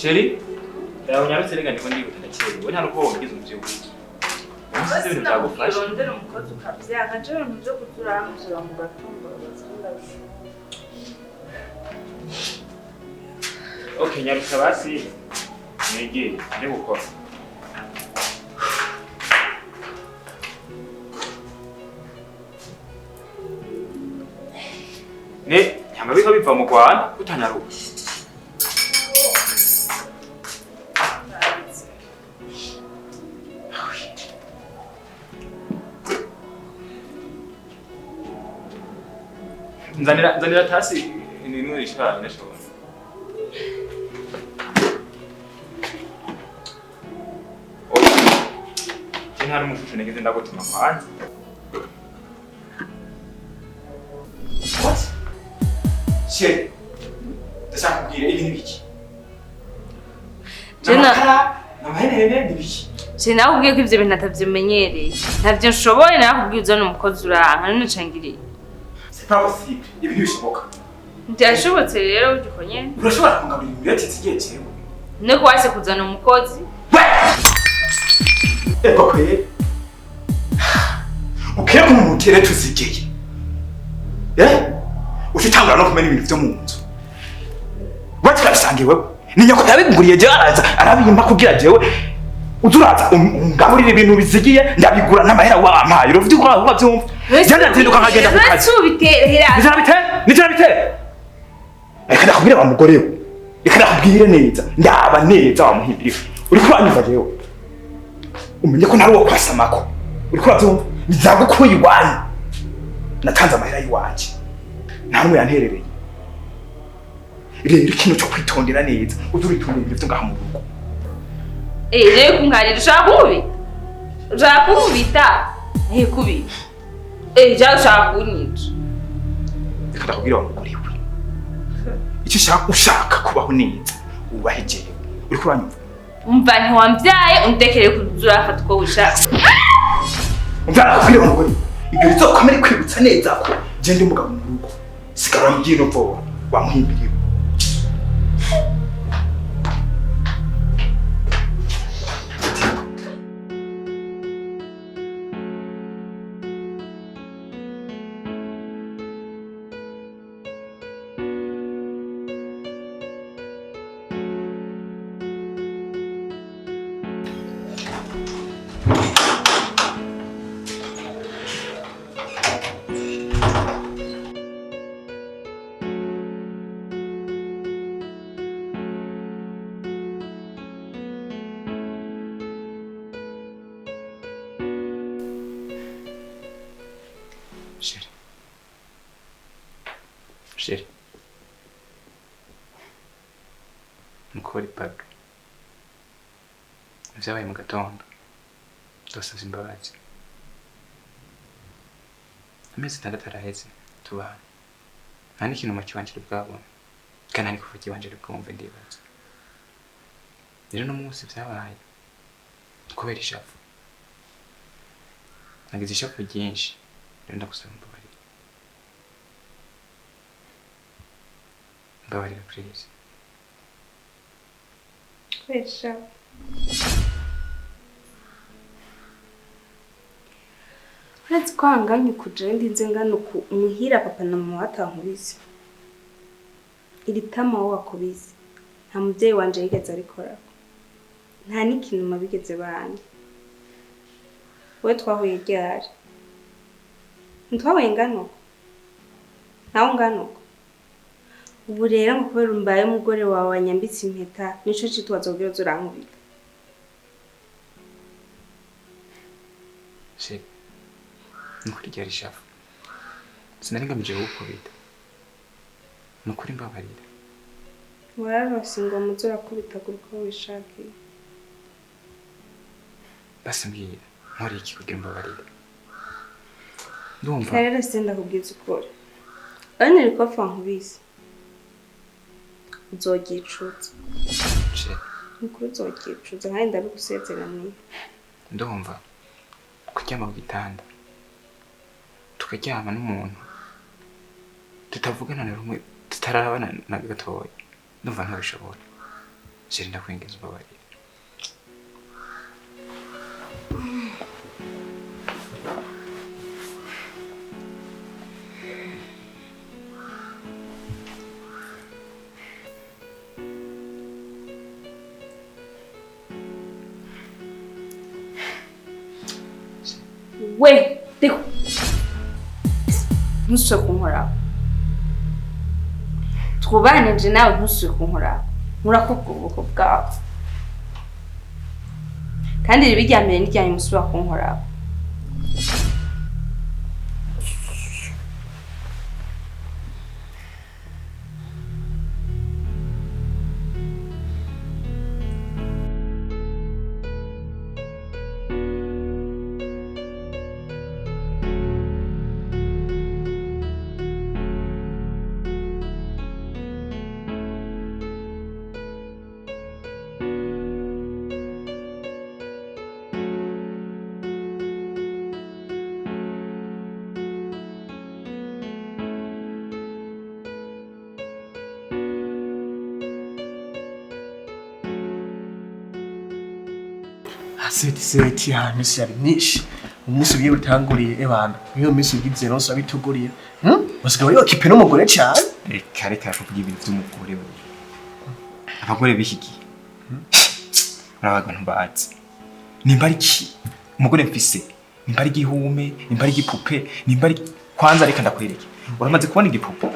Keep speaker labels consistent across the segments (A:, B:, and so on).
A: Sherry? Da unyarutse rega ndiko ndibuka cyane. We nta ruko wagize umuvyo. Usize ibintu byagufasha.
B: Ndero umukozi ukavya nkaje ibintu byo kuturamuzura mu gatumba bazikunda.
A: Okay, nyaruka basi. Nege, ndi gukora. Ne, nyamba biko biva mu Rwanda kutanyaruka. Nzanira tasi ninuri shaka nashobora. Jina hari umushusho negeze ndagutuma kwanza. What? Sherry. Ndashaka kubwira ibi nibiki?
B: Jina
A: namahene nibiki?
B: Sinakubwiye ko ivyo bintu atavyimenyereye. Ntavyo nshoboye nakubwiye uzone umukozi uranka none cangiriye.
A: C'est pas possible. Ibi ntibishoboka.
B: Byashobotse rero ugikonye.
A: Urashobora kungaburira ibireti tsigiye cyewe.
B: Nego wase kuzana umukozi.
A: Eko kwe. Ukeye ku mutere tuzigeye. Ufitangura no kumenya ibintu byo mu nzu. Wati kabisangiye wewe. Ni nyoko yabiguriye je araza arabimba kugira jewe. Uzuraza ungaburira ibintu bizigiye ndabigura n'amahera wampaye. Ufite ko wabyumva. Jana tinduka nkagenda ku kazi.
B: Nitsubitera.
A: Nitsubitera. Reka nakubwire wa mugore we. Reka nakubwire neza. Ndaba neza wa muhimbiri. Uri kuranyumva jewe. Umenye ko ntari wo kwasamako. Uri kurabyumva. Bizagukuye iwanyu. Natanze amahera yiwanje. Nta numwe yanterereye. Rero ikintu cyo kwitondera neza. Uzuritondera ibyo ngaha mu rugo.
B: Rero kunkarira ushaka kubi. Ushaka kubita. Kubi. Ja ushaka kunyica.
A: Reka ndakubwira wa mugore we. Icyo ushaka kubaho neza. Ubahegeye. Uri kuranyumva.
B: Umva ntiwambyaye undekereye kuzurafata uko ushaka.
A: Umva nakubwira wa mugore. Ibyo bizokomere kwibutsa neza ko je ndi umugabo mu rugo. Sigara mbyino vo wamuhimbiriwe. Sherry. Mukori paka. Vyabaye mu gatondo. Ndasavye imbabazi. Amezi atandatu araheze tubana. Nta n'ikintu mu kiwanje bwabona. Kandi nta n'ikuva kiwanje bwumve ndibaza. Rero no munsi vyabaye. Kubera ishavu. Nagize ishavu ryinshi. Rero ndagusaba imbabazi. Mbabarira please.
B: Pesha. Let's kwanganya kuje ndinze ngano ku muhira papa na mama watankubise. Iri tama wakubise. Nta muvyeyi wanje yigeze arikora. Nta n'ikintu mabigeze bandi. We twahuye ryari. Ntwabaye ngano. Naho ngano. Ubu rero ngo kubera umbaye umugore wawe wanyambitse impeta nico citwazogira zurankubita.
A: Se. Nukuri ryari shafu. Sinari ngamije gukubita. Nukuri mbabarira.
B: Wararose ngo muzura kubita kuko wishakiye.
A: Basi mbwira. nkora iki kugira mbabarire ndumva
B: rero senda kubwiza ukuri ane riko fa nkubise uzogicuza nukuri uzogicuza kandi ndabigusezeraniye
A: ndumva kuryama ku gitanda tukaryama n'umuntu tutavugana na rumwe tutarabana na gatoya ndumva ntabishobora je ndakwingiza mbabarire
B: we deho ntuswe kunkoraho twubanije nawe ntuswe kunkoraho murakubwa ubwoko bwawe kandi riba irya mbere n'irya nyuma usubira kunkoraho
C: seti ya misi yari myinshi umunsi ugiye utanguriye ebana iyo misi ugize rose abituguriye musigaye wari wakipe n'umugore cyane
A: reka kuvuga ibintu by'umugore we abagore b'iki urabaga ntubazi nimba ari ki umugore mfise nimba ari igihume nimba ari igipupe nimba ari kwanza reka ndakwereke uramaze kubona igipupe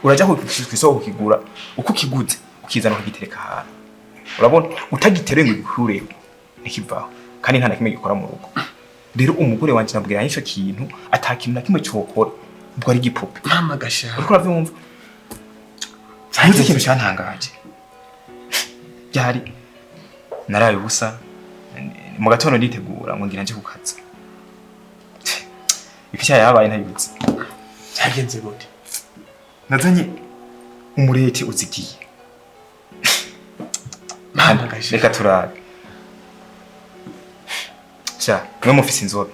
A: uraja kwisoko kugura uko kiguze ukizana kugitereka ahantu urabona utagitereye ngo ikureho nikivaho kandi nta nakimwe gikora mu rugo rero umugore wanje nabwira y'icyo kintu atakintu nakimwe cyokora ubwo ari igipupe
C: mama gasha
A: uriko uravyumva nzi ikintu cyantangaje byari naraye ubusa mu gatondo nditegura ngo ngira nje kukaza ikisha yabaye ntayibutse
C: cyagenze gute
A: nazanye umureti uzigiye
C: mama gasha
A: reka turabe cha mwe mufise inzobe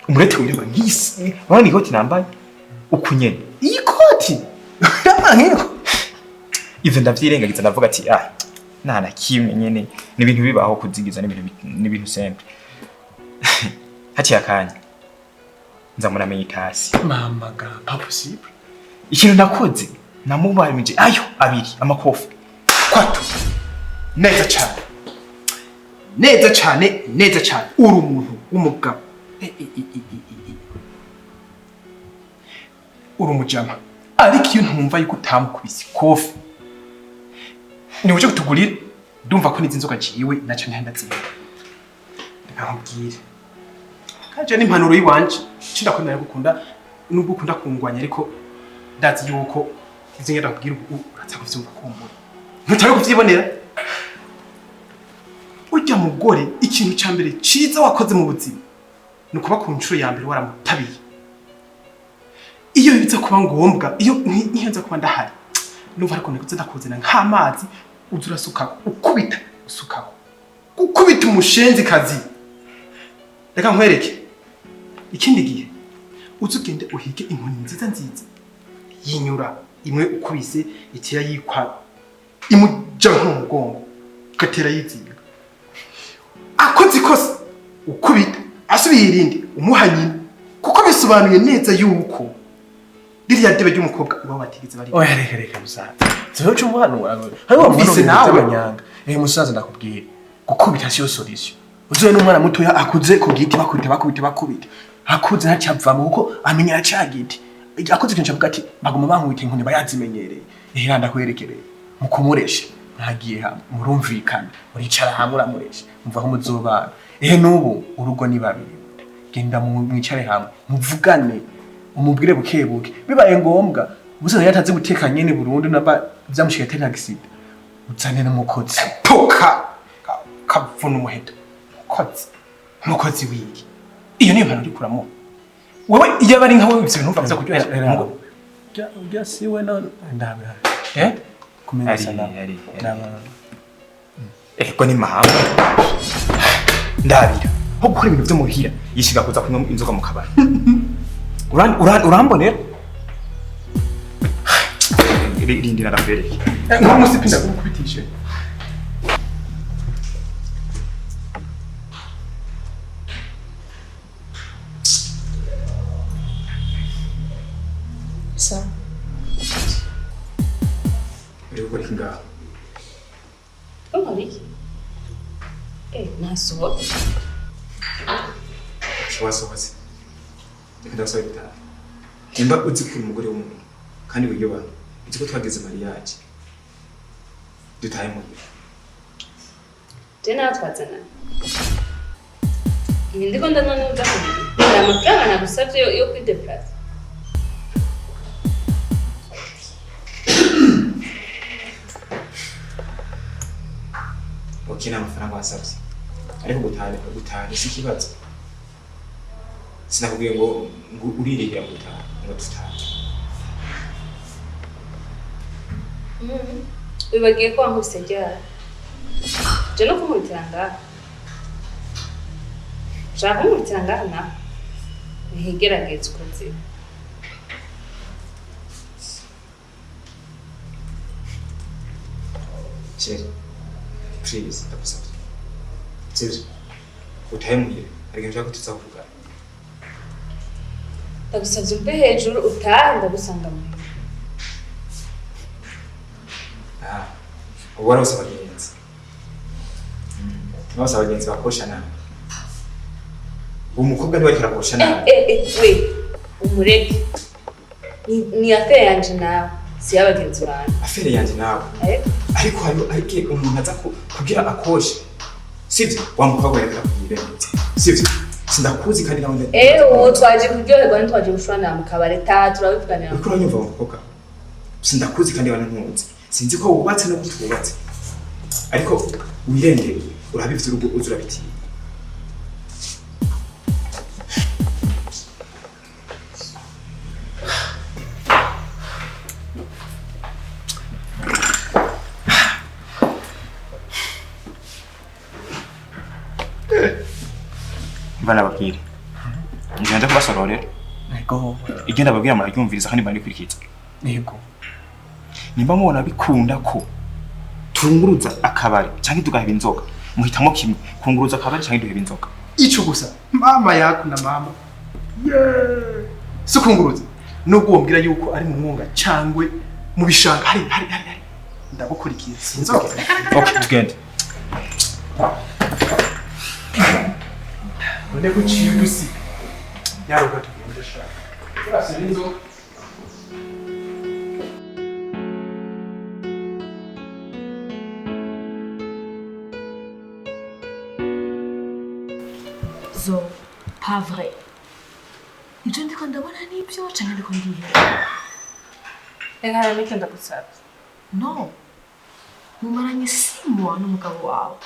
A: umureti ureba ngisi wani ikoti nambaye ukunyene
C: ikoti yamanko
A: ivyo ndavyirengagiza ndavuga ati nana kimwe nyene ni ibintu bibaho kuzigiza ni ibintu simple hati yakanya nzamura meditasi
C: mama ga pas possible
A: ikintu nakoze namubayimije ayo abiri amakofi kwatu neza cyane uri umuntu w'umugabo uri umujama ariko iyo ntumva yuko utamukubise kofi ni uje kutugurira ndumva ko nizi nzoga ciwe naco ntandaziye ndakubwira kaje n'impanuro yiwanje cinda ko nayo gukunda nubwo ukunda kungwanya ariko ndazi yuko izo ngenda kubwira uraza kuvyumva kumbura ntutari kuvyibonera ujya mugore ikintu ca mbere ciza wakoze mu buzima nukuba ku nshuro ya mbere waramutabiye iyo biza kuba ngombwa iyo ntihenza kuba ndahari numva ariko nikuze ndakuzana nk'amazi uzurasuka ukubita usukako ukubita umushenzi kazi reka nkwereke ikindi gihe uzugende uhige inkoni nziza yinyura imwe ukubise itira yikwa imuja nk'umugongo gatera yizinga akoze kose ukubita asubiye irindi umuhanyine kuko bisobanuye neza yuko ririya debe ry'umukobwa uba batigeze bari
C: oya reka musaza zero cyo umwana wawe hariho
A: umvise nawe
C: abanyanga musaza ndakubwira gukubita siyo solution uzoye n'umwana mutoya akuze ku giti bakubita akuze ntacyavamo kuko amenya cyagiti akoze ikintu cyavuga ati bagoma bankubita inkoni bayazimenyereye ihanda kwerekereye mukumuresha ntagiye hamwe murumvikana muricara hamwe uramuresha mvaho muzobana n'ubu urugo ni babiri genda mwicare hamwe muvugane umubwire bukebuke bibaye ngombwa ubusana yataze guteka nyene Burundi naba byamushika tena gisida uzane n'umukozi
A: poka kavuna umuheto kozi
C: umukozi wiki iyo niyo mpano uri kuramo wewe iyo bari nka wewe ibyo numva biza kuryohera ngo ujya siwe none ndabe kumenya sana
A: ko ni mahanga ndabira aho gukora ibintu byo muhira yishiga kuza kunywa inzoga mu kabari urambonera irindira rafere
C: nko musipinda kubitishe
B: sa
A: uri gukora iki ngaho
B: Olha nasohotse
A: wasohotse reka ndasaba ibitaha nimba uzi kuri umugore w'umuntu kandi wiyoba uzi ko twageze mariage dutahe muhira
B: je natwazana ibi ndiko ndanone udakomeye amafaranga nagusavye yo kwideplace
A: ukina amafaranga wasabye ariko gutaha si ikibazo sinakubwiye ngo uririhira gutaha ngo dutahe
B: wibagiye ko wankubise ryari je no kumurikira ngaha ushaka kumurikira ngaha nawe ntigerageze ukoze
A: Chérie, please, ndagusabye. Sibyo? Utahe muhira, hari ibintu byo tuzavuga.
B: ndagusavye umpe hejuru utahe ndagusanga muhira
A: Ubu warose abagenzi. Bose abagenzi bakosha nabi. Umukobwa niwe ariko arakosha nabi.
B: we umureke ni affaire yanje nawe si y'abagenzi banjye
A: Affaire yanjye nawe. Ariko ariko umuntu aza kugira akoshe. Sibyo? Wamukobwa reka kugira neza. Sibyo? Sindakuzi kandi nawe
B: uwo twaje kuryoherwa ntitwaje gushwana mu kabare turabivuganira
A: uko uranyumva umukobwa sindakuzi kandi wana ntunzi sinzi ko wubatse no gutubatse ariko wirengeye urabivye urugo uzurabitiye bana bakiri ngenda kubasororera
C: ego
A: igenda babwira muraryumviriza kandi bari kurikiza
C: ego
A: nimba mubona bikunda ko tunguruza akabari cyangwa tugaheba inzoga muhitamo kimwe kunguruza akabari cyangwa duheba inzoga
C: ico gusa mama yako na mama so kunguruza nubwo wombwira yuko ari mu mwonga cyangwe mu bishanga hari ndagukurikiye sinzoga
A: okay tugende
C: none kuciye ubusi yaroga tugende shaka urase inzoga
D: zo pas vrai ibyo ndiko ndabona nibyo cyangwa ndiko ndihera
B: reka hari n'icyo ndagusabye
D: no mumaranye 6 mois n'umugabo wawe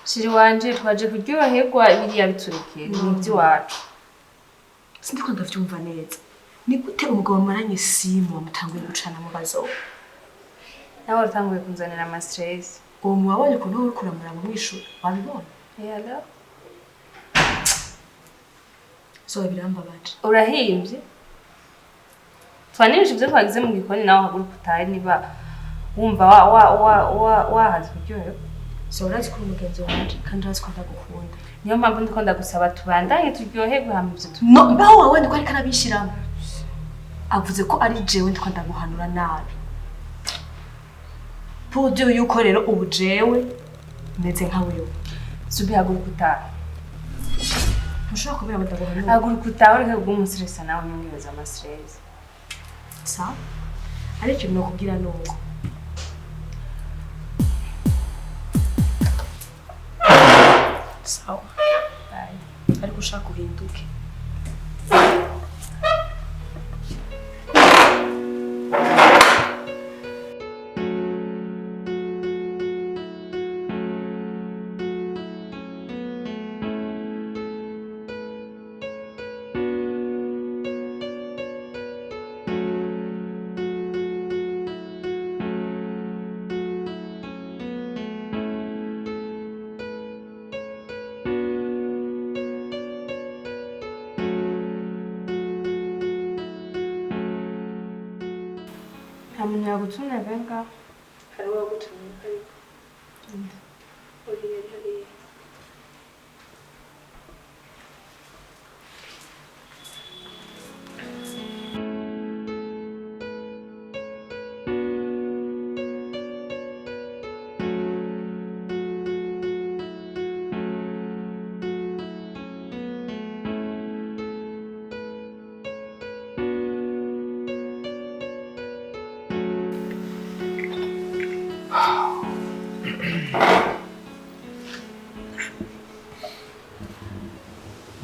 B: shiri wanje twaje kuryoherwa biriya biturikiye n'iby'iwacu
D: sindiko ndavyumva neza ni gute umugabo mumaranye 6 mois mutanguye gucana mu bazo
B: nawe uratanguye kunzanira ama stress
D: uwo muwabonye ko nawe uri kuramura mu mwishuri wabibona
B: yala
D: so birambabaje
B: urahimbye twanimije ibyo twagize mu gikoni nawe haguruka utahe niba wumva wahaze kuryoherwa
D: so urazi ko umugenzi wanje kandi urazi ko ndagukunda
B: niyo mpamvu ndiko ndagusaba tubandanye turyoherwe hamwe ibyo
D: no mbaho wawe ndiko ariko arabishiramo avuze ko ari jewe ndiko ndaguhanura nabi Pudio yuko rero ubu jewe meze nka wewe
B: subi haguruka utahe
D: ntushobora kubera ngo ndaguhanura
B: haguruka utahe ureke kugumustressa nawe nyongeza ama stress
D: sa ariko ibintu kugira nuko sawa ariko ushaka uhinduke
B: umuntu yagutumye benga hari uwagutumye ariko uriye hariya.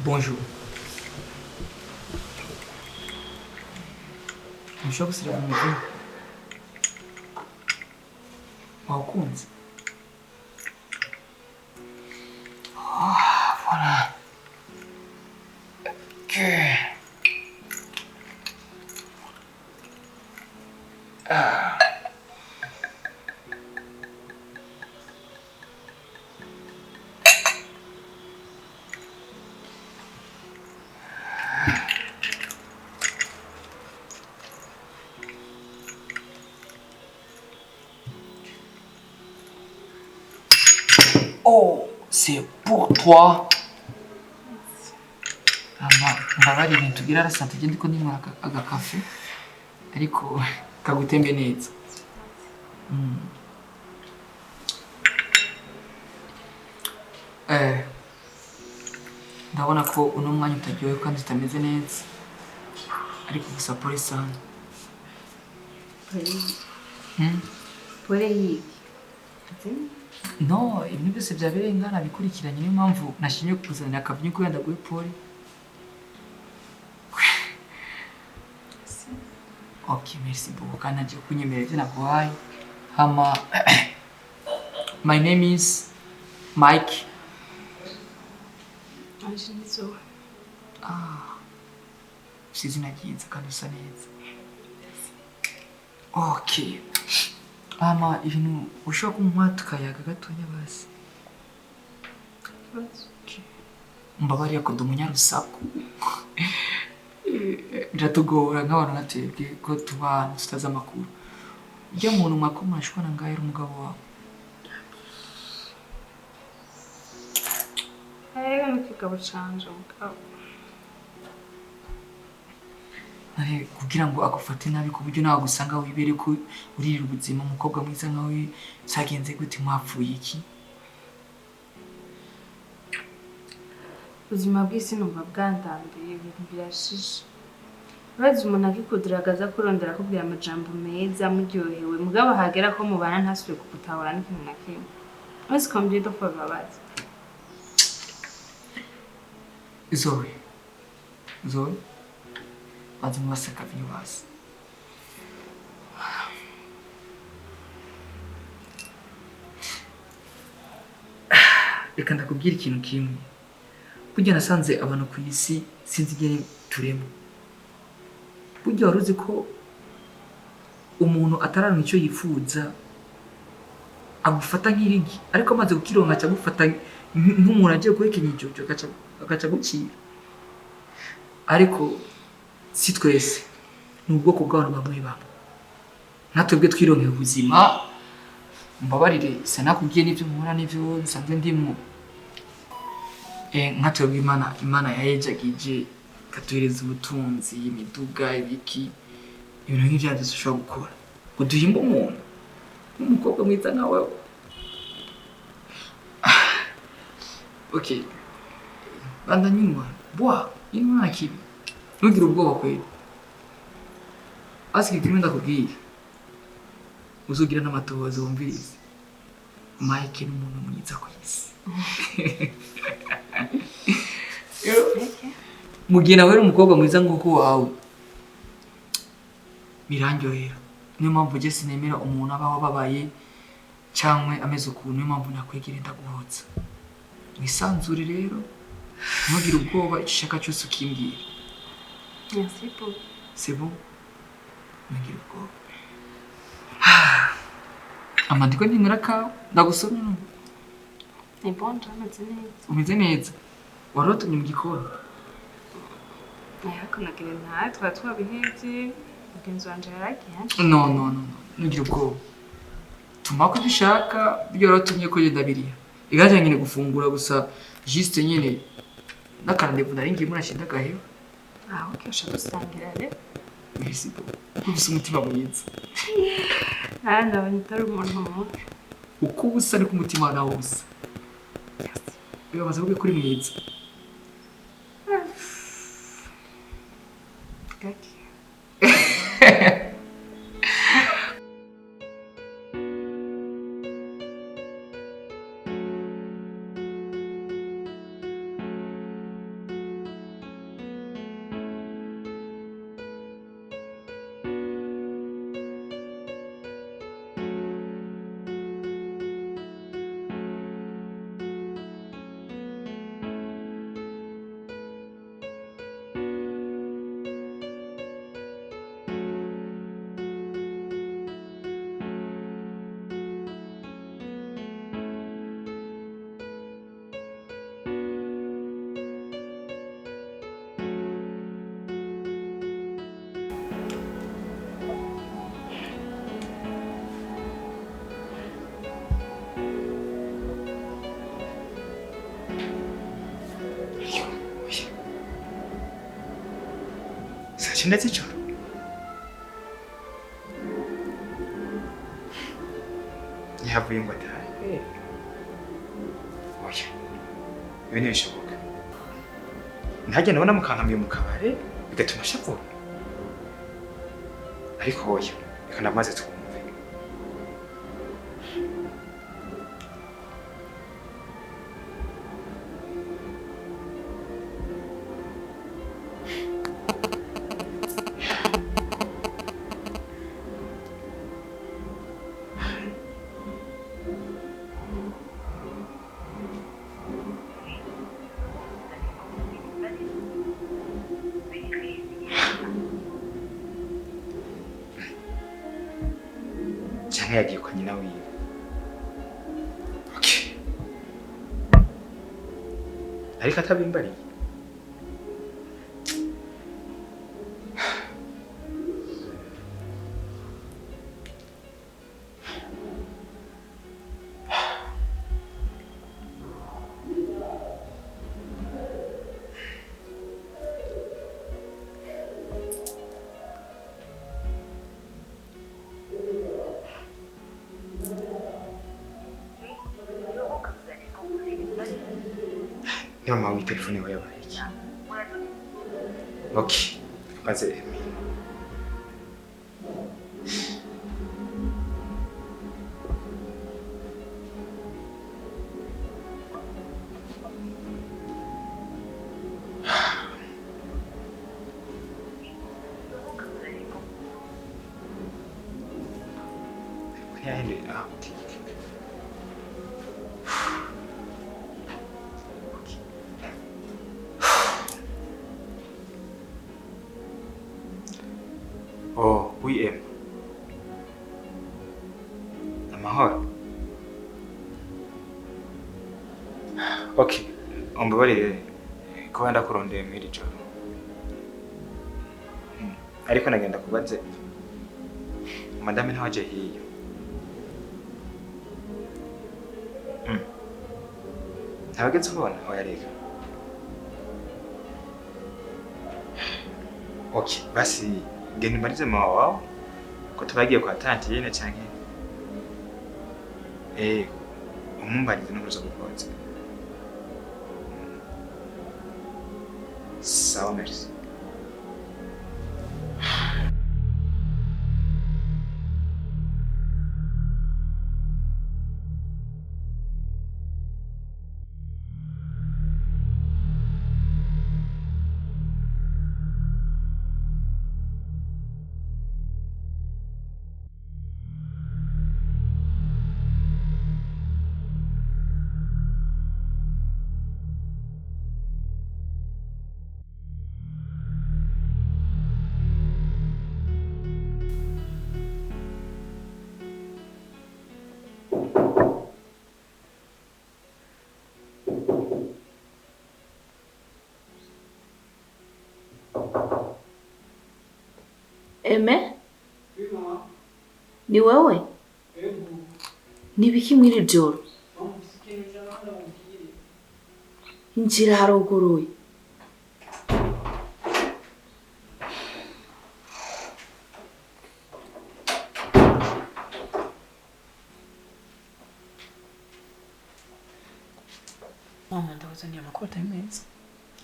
E: Bonjour. Ntushobora gusira mu mujyi wawukunze? Voilà. Okay. Oh, c'est pour toi. Mbabarire ntugire arasante gende ko nimara agakafe ariko kagutembe neza. Ndabona ko uno mwanya utaryohewe kandi utameze neza ariko gusa pole sana.
B: Pole yiki?
E: No, ibintu byose byabereye ngana bikurikiranye niyo mpamvu nashimye kukuzanira akavinyu ko yenda guhe pole. Ok, merci beaucoup. Kana je kunyemerera ivyo naguhaye. Hama my name is Mike.
B: Anje nizo.
E: Sizina ryiza kandi usa neza. Ok. Hama ibintu ushobora kumuha tukayaga gatonya basi. Mbabarira ko umunyarusaku. Biratugora nk'abantu natwebwe ko tubana tutazi amakuru. Ujya muntu mwakomashwa na ngahe umugabo wawe?
B: N'ikigabo canje mugabo.
E: Kugira ngo agufate nabi ku buryo nawe gusanga wibere ko urira ubuzima umukobwa mwiza nkawe cyagenze gute mwapfuye iki?
B: Ubuzima bw'isi numva bwandambiye ibintu birashishe. Bazi umuntu akikudragaza kurondera kubwira amajambo meza muryohewe mugabo hagera ko mubana ntasubire kugutahura n'ikintu na kimwe. Wese combien de fois babaza?
E: Zoe. Bazi mwaseka vinyo basi. Reka ndakubwira ikintu kimwe. Burya nasanze abantu ku isi sinzi igihe turemo. Burya wari uzi ko umuntu atararonka icyo yifuza agufata nk'irigi ariko amaze kukironka cyagufata nk'umuntu agiye guhekenya ijojo agaca gukira. Ariko si twese ni ubwoko bw'abantu bamwe bamwe. Natwebwe twironkeye ubuzima. Mbabarire sinakubwiye n'ibyo muhura n'ibyo nsanzwe ndimo. Nkatwebwe Imana yayejagije katuhereza ubutunzi, imiduga, ibiki, ibintu nk'ibyo byose ushobora gukora. Uduhimba umuntu n'umukobwa mwiza nka wewe. Okay. Banda nyuma. Bwa, inuma kibi. Ntugire ubwoba kweli. Asiki kimwe ndakubwira. Uzogira n'amatohoza wumvirize. Mike ni umuntu mwiza ku isi. Mugihe nawe uri umukobwa mwiza nk'uko wawe birandyohera. Niyo mpamvu je sinemera umuntu abaho ababaye cyangwa ameze ukuntu. Niyo mpamvu nakwegera ndaguhotsa. Wisanzure rero ntugire ubwoba icyo ushaka cyose ukimbwira.
B: Merci beaucoup.
E: C'est bon? Ntugire ubwoba. Amandiko ntimera kawe ndagusomye no.
B: Ni bon jameze neza.
E: Umeze neza. Warotumye mu gikoni.
B: Ariko nagira nta twabihevye. mugenzi wanje yaragiye
E: no nugira ubwoba tuma ko dushaka burya waratumye ko yenda biriya igaje nyine gufungura gusa juste nyine n'akarandevu nari ngiye murashinda gahewe
B: aho ushaka gusangira rero
E: merci ufise umutima mwiza
B: ndabona utari umuntu mubi
E: uko ubusa niko umutima nawe ubusa bibabaza kuko kuri mwiza
B: gake
A: Sachin z'ijoro ntihavuye ngo atahe oya ibi ntibishoboka ntajya nabona mukankamiye mu kabare bigatuma ashavura ariko oya reka namaze twumve canke yagiye kwa nyina wiwe. Okay. Ariko atabimbariye. Mama w'i telefone yawe yabaye iki? Okay. Maze Oh, oui, amahoro. Okay, umbabarire ko wenda kurondeye muri iri joro. Ariko nagenda kubaze madame ntawaje hiyo. Ntabageze ubona oya reka. Okay, basi genda umarize mama wawe ko tubagiye kwa tanti yene canke umumbarize n'uruzo gukoza. Sawa, merci.
D: Eme? Ni wewe? Ni biki mwiri joro? Injira haruguruye.
E: Mama ndawuzaniye amakuru atari meza.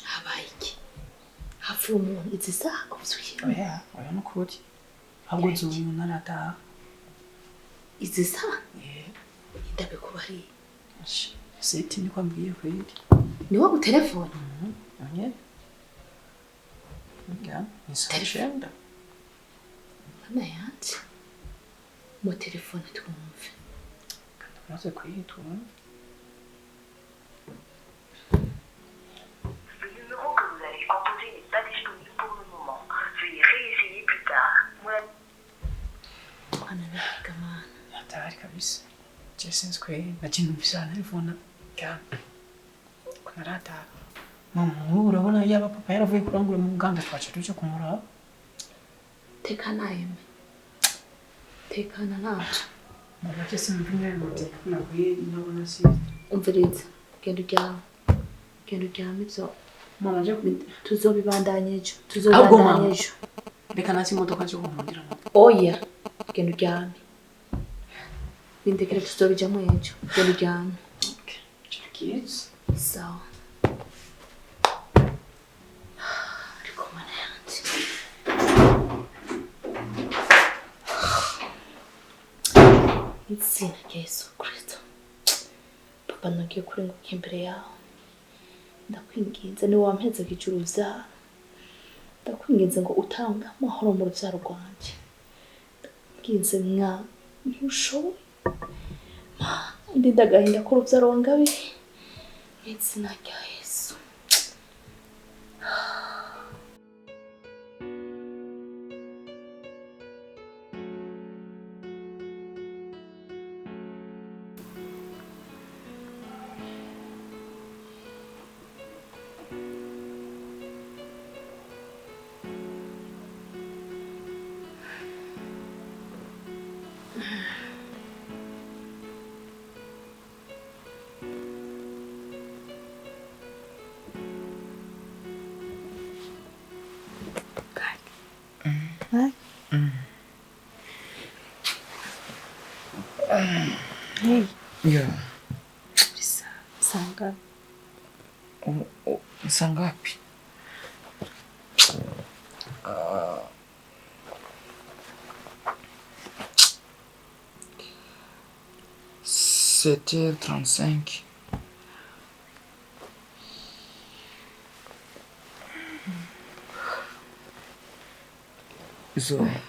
D: Habaye iki? Hafi umuntu izi saha uzuye.
E: Oya nukuri. Ahubwo nzuye narataha.
D: Izi saha? Ndabikubariye.
E: Seti niko ambwiye kweli.
D: Ni wowe telefone?
E: Anye. Ni telefone.
D: Mama yanjye. Mu telefone twumve.
E: Maze kwitwa. Hatari kabisa. Sinzi kweli nakintu mfisana telefone cyane. Kunarata. Mama urabona yaba papa yaravuye kurangura mu nganda twaca tuje kumuraba.
D: Tekana Eme. Tekana nacu.
E: Mama cyese mbimwe muti naguye nabona si.
D: Umviriza. Genda uryame. Genda uryame byo.
E: Mama je
D: Tuzobibandanya ejo.
E: Ahubwo mama.
D: Tuzobibandanya ejo.
E: Reka nasi imodoka cyo kumundira.
D: Oya. Genda uryame. Bindekere tuzobijamo ejo. Genda uryame.
E: Okay. Check
D: Sawa. Ariko mana yanjye. Izina rya Yesu Kristo. Papa nagiye kurenguka imbere yawe. Ndakwinginze ni wampeza ijuru vyawe. Ndakwinginze ngo utange amahoro mu rubyaro rwanjye. Ndakwinginze mwa ntushoboye. Ndi ndagahinda ko urubyaro wangabiye. Izina rya Yesu. Hey.
E: Yeah.
D: Sanga.
E: Sangapi? 7h35. Zoe.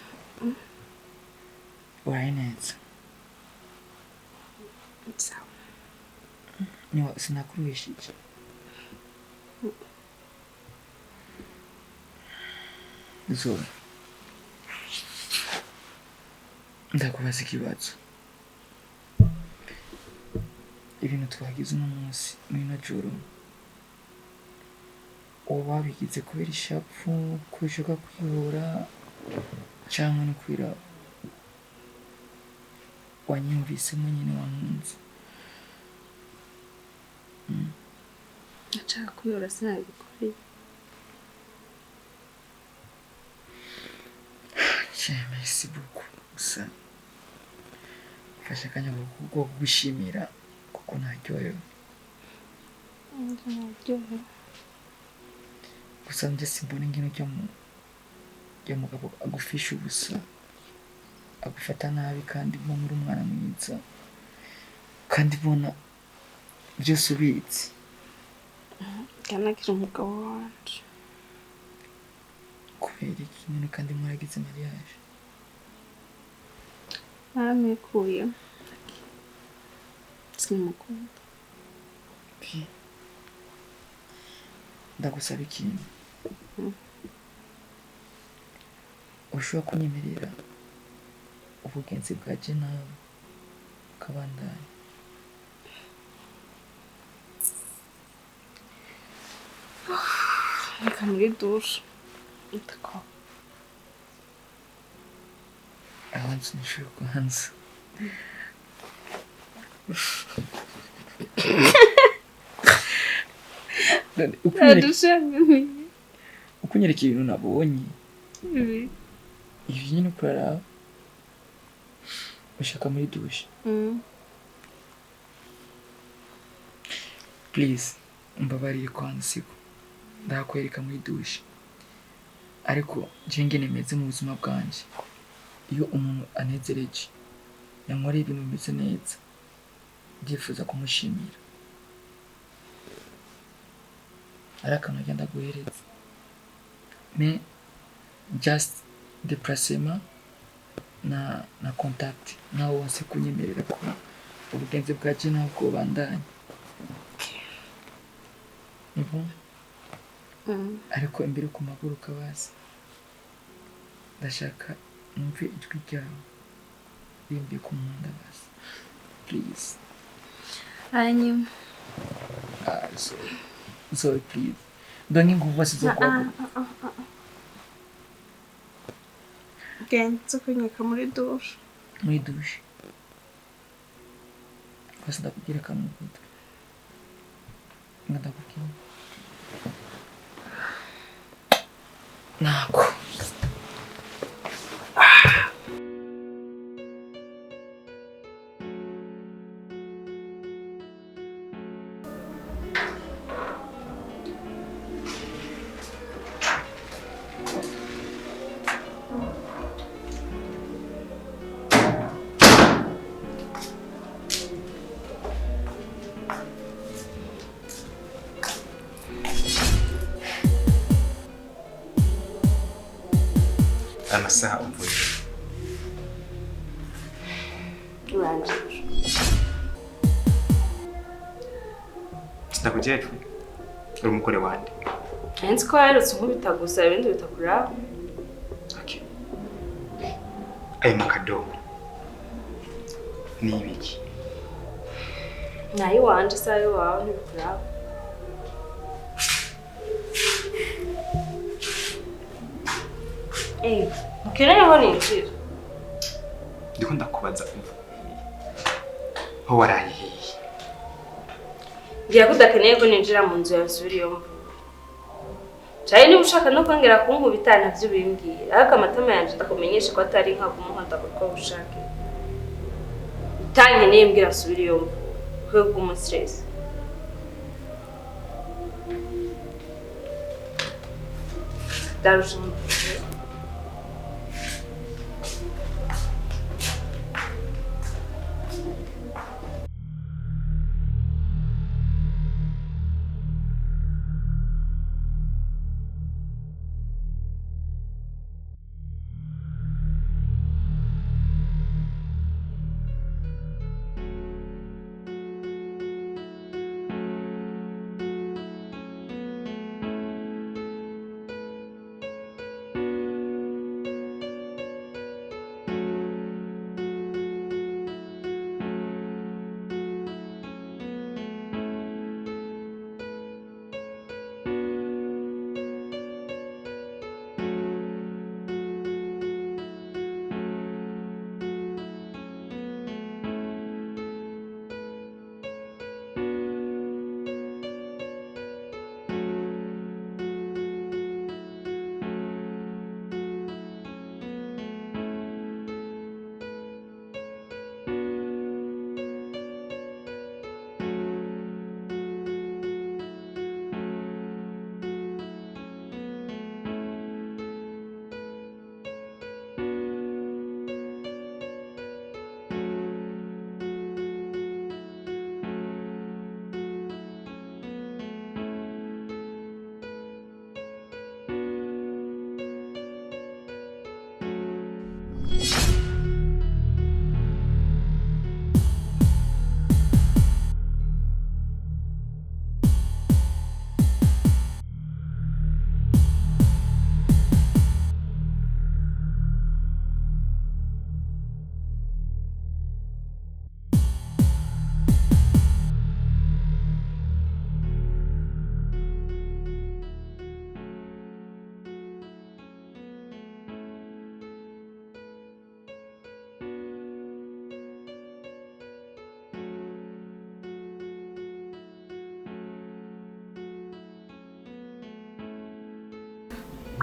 E: Why not?
B: Sawa.
E: Niwa sinakuruhishije. Zoe. Ndakubaza ikibazo. Ibintu twagize uno munsi muri no joro. Oba bigize kubera ishapfu, kwishuka kwihora cyangwa no kwira wanyumvisemo nyine wankunze.
B: Nashaka kwihora sinabikora.
E: Merci beaucoup. Gusa fasha akanya ko gushimira kuko naryohewe.
B: Naryohewe.
E: Gusa njye simbona ingino cyo mugabo agufisha ubusa, agufata nabi kandi ubona uri umwana mwiza, kandi ubona byose ubitse.
B: Kanagira umugabo wanje.
E: Kubera iki nyine kandi mwaragize mariage?
B: Naramwikuye. Sinamukunda.
E: Ndagusaba ikintu. Ushobora kunyemerera ubugenzi bwaje nawe ukabandanya.
B: Reka muri dushe. Ndako.
E: abanza nishobora kuhanza ukunyereka ibintu nabonye ibi nyine ukurara ushaka muri dushe please umbabarire kwanza siko ndakwereka muri dushe ariko jenge nemeze mu buzima bwanje iyo umuntu anezereje yankoreye ibintu bimeze neza ndifuza kumushimira ariko nagenda guhereza mais just déplacement na contact nawe wase kunyemerera ko ubugenzi bwaje ntabwo bandanye nibo ariko imbere ku maguru kabazi ndashaka numve ijwi ryawe rimbi ku munda basi please
B: hanyuma
E: sorry please ndonye nguvu asizokuba
B: genze kunyeka muri dushe
E: kwasi ndakubwira kamwe gutwe ndakubwira nako
A: amasaha umvuye
B: urangije
A: sindakujejwe uri umugore wande
B: nzi ko yarutse nkubita gusa ibindi bitakuraba
A: okay ayo makadobo ni ibiki
B: nayo wanje sayo wawe ntibikuraba mukeneyeho ninjira
A: ndiko ndakubaza ho waraye hehe
B: ngiye kudakeneye ko ninjira mu nzu yawe usubiriyemo cyane niba ushaka no kongera kunkubita navyo bimbwira ariko amatama yanje ndakumenyesha ko atari nka kumuhanda kuko ushaka utankeneye mbwira usubiriyemo kwe bw'umustress darusha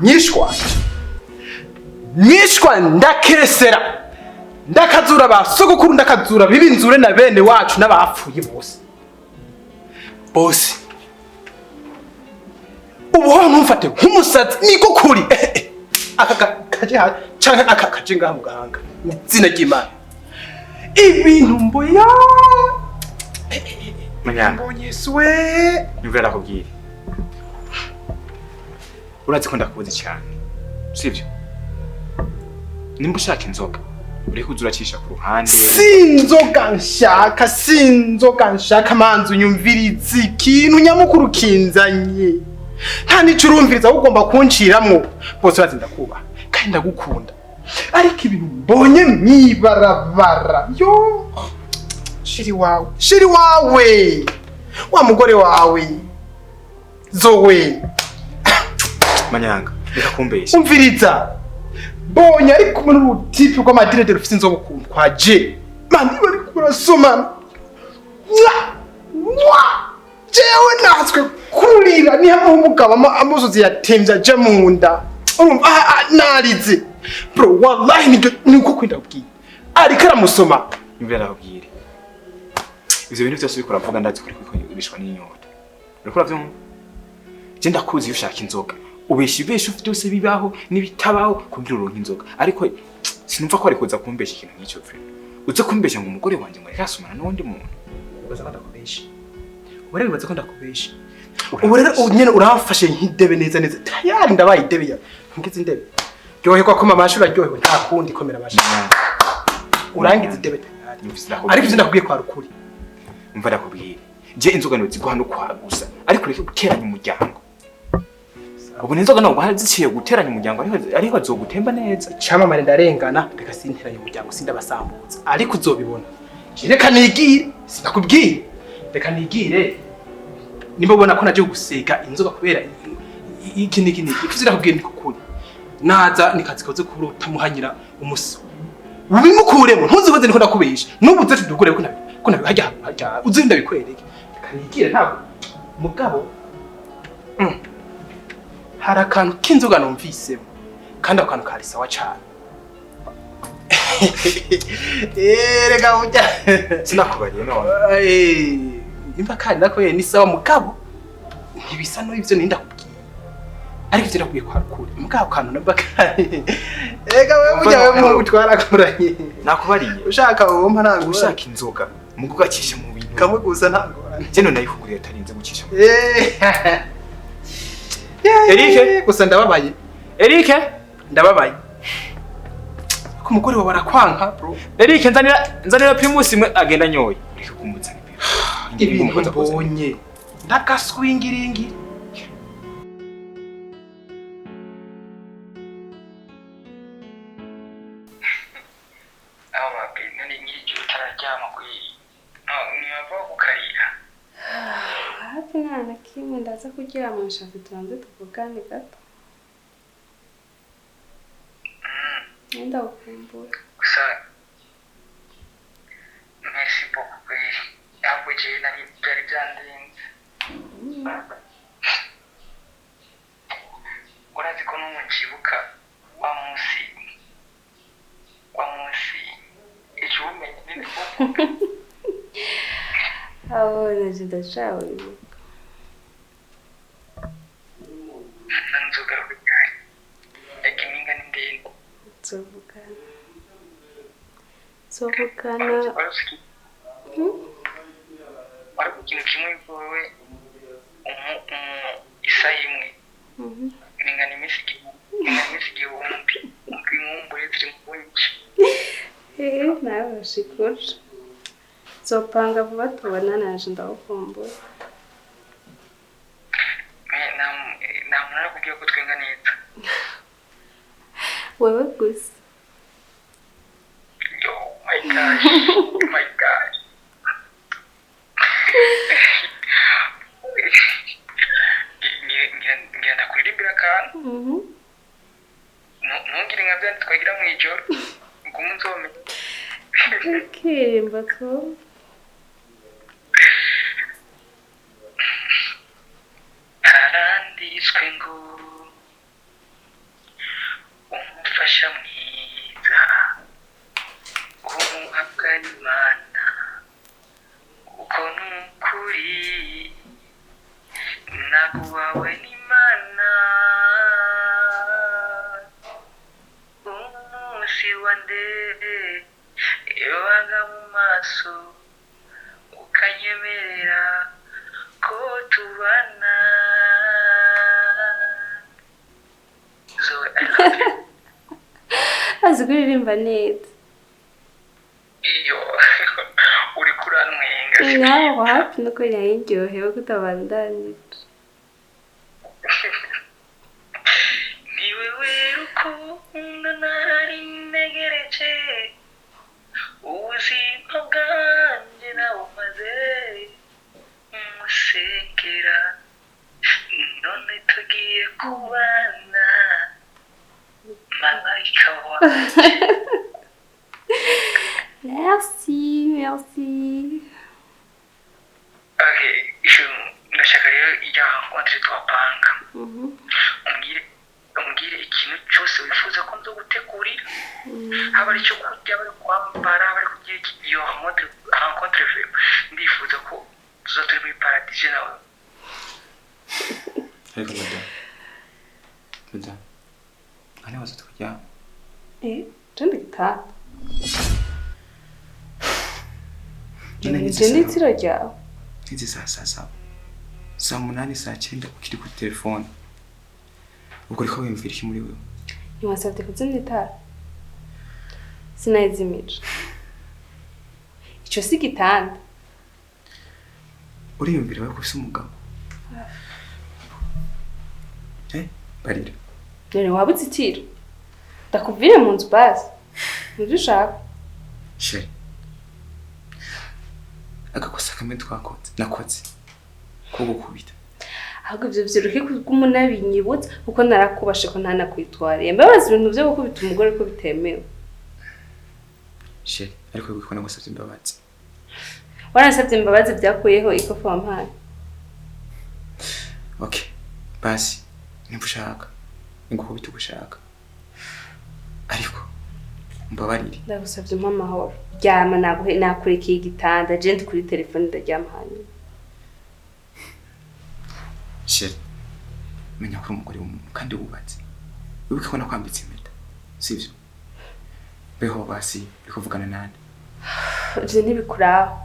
C: nyishwa ndakesera ndakazura basogokuru ndakazura bibinzure na bene wacu n'abapfuye bose ubu ho ntumfate nk'umusazi niko kuri aka kaje canke aka kaje ngaha muganga izina ry'Imana ibintu mboya
A: Manyanga
C: Yesuwe
A: nyumvira nakubwira urazi ko ndakubuze cyane sivyo nimba ushaka inzoga ureke uzuracisha ku ruhande
C: sinzoga nshaka manzi unyumviriza ikintu nyamukuru kinzanye nta nico urumviriza ugomba kunciramwo bose urazi ndakuba kandi ndagukunda ariko ibintu mbonye mwibarabara yo shiri wawe wa mugore wawe zowe
A: Manyanga reka kumbesha
C: umviriza bonye ari kumwe n'urutipi rw'amadiredero ufite inzoga ukuntu kwa je mani bari kurasomana jewe natswe kurira ni hamwe umugabo amuzuzi yatemvye aje mu nda urumva narize bro wallahi niko kwenda kubwira ariko aramusoma
A: nyumvira nakubwira ivyo bintu byose bikora mvuga ndazi kuri kwigurishwa n'inyota uriko uravyumva je ndakuzi iyo ushaka inzoga ubesha ufite byose bibaho n'ibitabaho kugira uronke inzoga ariko sinumva ko ari kuza kumbesha ikintu nk'icyo vre uze kumbesha ngo umugore wanje ngo yakasumana n'undi muntu
C: ubaza ko ndakubesha ubare bibaza ko ndakubesha ubu rero nyene urafashe nk'idebe neza tayari ndabaye idebe ya ngize indebe ryoherwa ko mama ashura ryohewe nta kundi komera bashi urangize idebe tayari ariko ivyo ndakubwiye kwa rukuri
A: umva ndakubwira je inzoga no zigwa no kwagusa ariko reka guteranya umuryango ubu inzoga no ziciye guteranya umuryango ariko azogutemba neza
C: cyamamare ndarengana reka sinteranya umuryango sindabasambuza ariko uzobibona reka nigire sinakubwiye reka nigire nimba ubona ko naje gusega inzoga kubera iki ivyo nakubwiye nikukuri naza nikazi koze kuruta muhanyira umuso ubimukuremo ntuzihoze niko ndakubesha nubu zetu dukure ko nabihajya uzinda bikwereke kanigire ntabwo mugabo hari akantu k'inzoga numvisemo kandi ako kantu kari sawa cyane reka ujya
A: sinakubariye none
C: imba kandi nako ni sawa mugabo ntibisa no ivyo ninda kubwiye ariko ivyo nakubwiye kwa rukuri mugabo kantu nabakari reka wewe ujya wewe mu utwara kuranye
A: nakubariye
C: ushaka uwo mpanango
A: ushaka inzoga mu gugacisha mu bintu
C: kamwe gusa ntango
A: je none nayikuguriye atarinze gucisha Eric
C: gusa ndababaye
A: Eric
C: ndababaye ko umugore wawe arakwanka bro
A: Eric nzanira primus imwe agenda nyoye ureke kumuzana
C: ibintu mbonye ndakaswingiringi
B: hafi nta na kimwe ndaza kuryama nshaka tubanze tuvugane gato nenda gukumbura
F: gusa merci beaucoup kweli ntabwo jewe nari byari byandenze urazi ko n'ubu nshibuka wa munsi icyo ubumenyi nini kuvuga
B: naje ndashaka wibuka
F: nanzoga rugari ekiminga ni ndende
B: tuvugana
F: ariko ikintu kimwe wowe isaha imwe ingana iminsi igihumbi inkumbure ziri mu bunyi
B: nawe bashikuje zopanga vuba tubona naje ndagukumbura
F: nta muntu arakubwira ko twenga neza
B: wewe gusa
F: my god ngira ndakuririmbira akantu ntungire nka bya twagira mu ijoro ngo umunsi wamenye
B: akirimba ko
F: haranditswe ngo nakubawe n'Imana umunsi wa ndege iyo wanga mu maso ukanyemerera ko tubana Zoe, I love you.
B: azi kuririmba neza
F: Iyo uri kuranwenga
B: nkaho hafi nuko yarindyohewe kutabandanije
F: ni wewe rukundo nari ntegereje ubuzima bwanjye nawumaze musengera none tugiye kubana malayika wanjye
B: merci
F: okay ndashaka rero ijya rencontre twapanga umbwire ikintu cyose wifuza ko nzogutegurira haba ari icyo kurya bari kwambara bari kugira iyo rencontre ndifuza ko tuza turi muri paradise nawe
A: ariko madame ane waza tukajya
B: tende gitaha Jeni tsiro ryawe
A: ntizi saa munani saa 9 ukiri kuri telefone ubwo riko wiyumvira iki muri wewe
B: ntiwasabye kuzimya itara sinayizimije icyo si igitanda
A: uriyumvira wewe ko ufise umugabo barira
B: none wabutse itiro ndakuvire mu nzu basi nibyo ushaka
A: sheri agakosa kamwe nakoze ko gukubita
B: ahubwo ibyo byiruke k'umunabinyibutsa kuko narakubashe ko ntanakwitwariye mbabaza ibintu byo gukubita umugore ko bitemewe
A: sheri ariko wiko nagusabye imbabazi
B: warasabye imbabazi byakuyeho ikofa wampaye
A: okay basi nimba ushaka ingukubita ugushaka ariko mbabarire
B: ndagusabye umpa amahoro ryama nakurikiye igitanda je ndi kuri telefone ndaryama hanyuma
A: sheri menya ko umugore w'umuntu kandi wubatse wibuke ko nakwambitse impeta sivyo beho basi bikuvugana nande
B: je ntibikuraho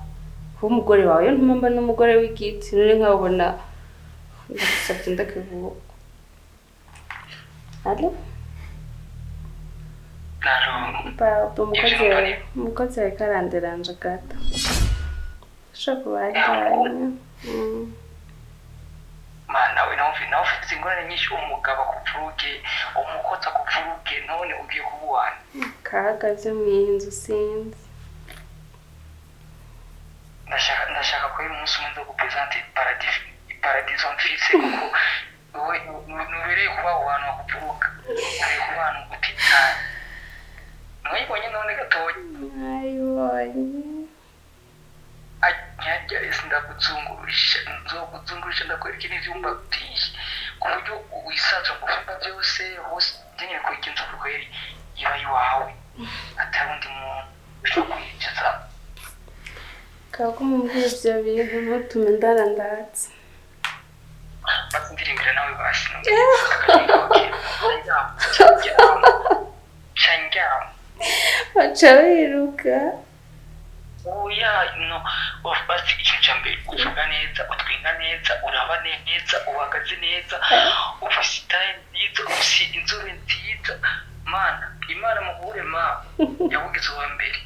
B: kuba umugore wawe yo ntumamba n'umugore w'igiti none nkabona ndagusabye ndakivuga Allo? umukozi ariko aranderanje gato ushobora kuba
F: mana we nawe ufite ingorane nyinshi umugabo akupfuruke umukotsi akupfuruke none ugiye kubuwana
B: kahagaze mu inzu sinzi
F: ndashaka ko uyu munsi umwe nzogupresente paradiso mfise kuko wowe nubereye kuba abo bantu bakupfuruka ubereye kuba abantu gutitana mwayibonye none gatoya
B: nayibonye
F: nyajya ese nzokuzungurisha ndakwereka n'ivyumba byinshi ku buryo wisaza mu vyumba byose hose nyine ko ikintu kweri iba iwawe atari undi muntu ushobora kuyicaza
B: kako mumbwira ivyo bintu ntutume ndarandatse
F: basi ndirimbira nawe basi chanjam
B: waca wiruka
F: oya no basi ikintu cya mbere uvuga neza utwinga neza uraba neza uhagaze nneza ufise itaye nziza ufise inzobe nziza mana imana muhure ma yabugize uwa mbere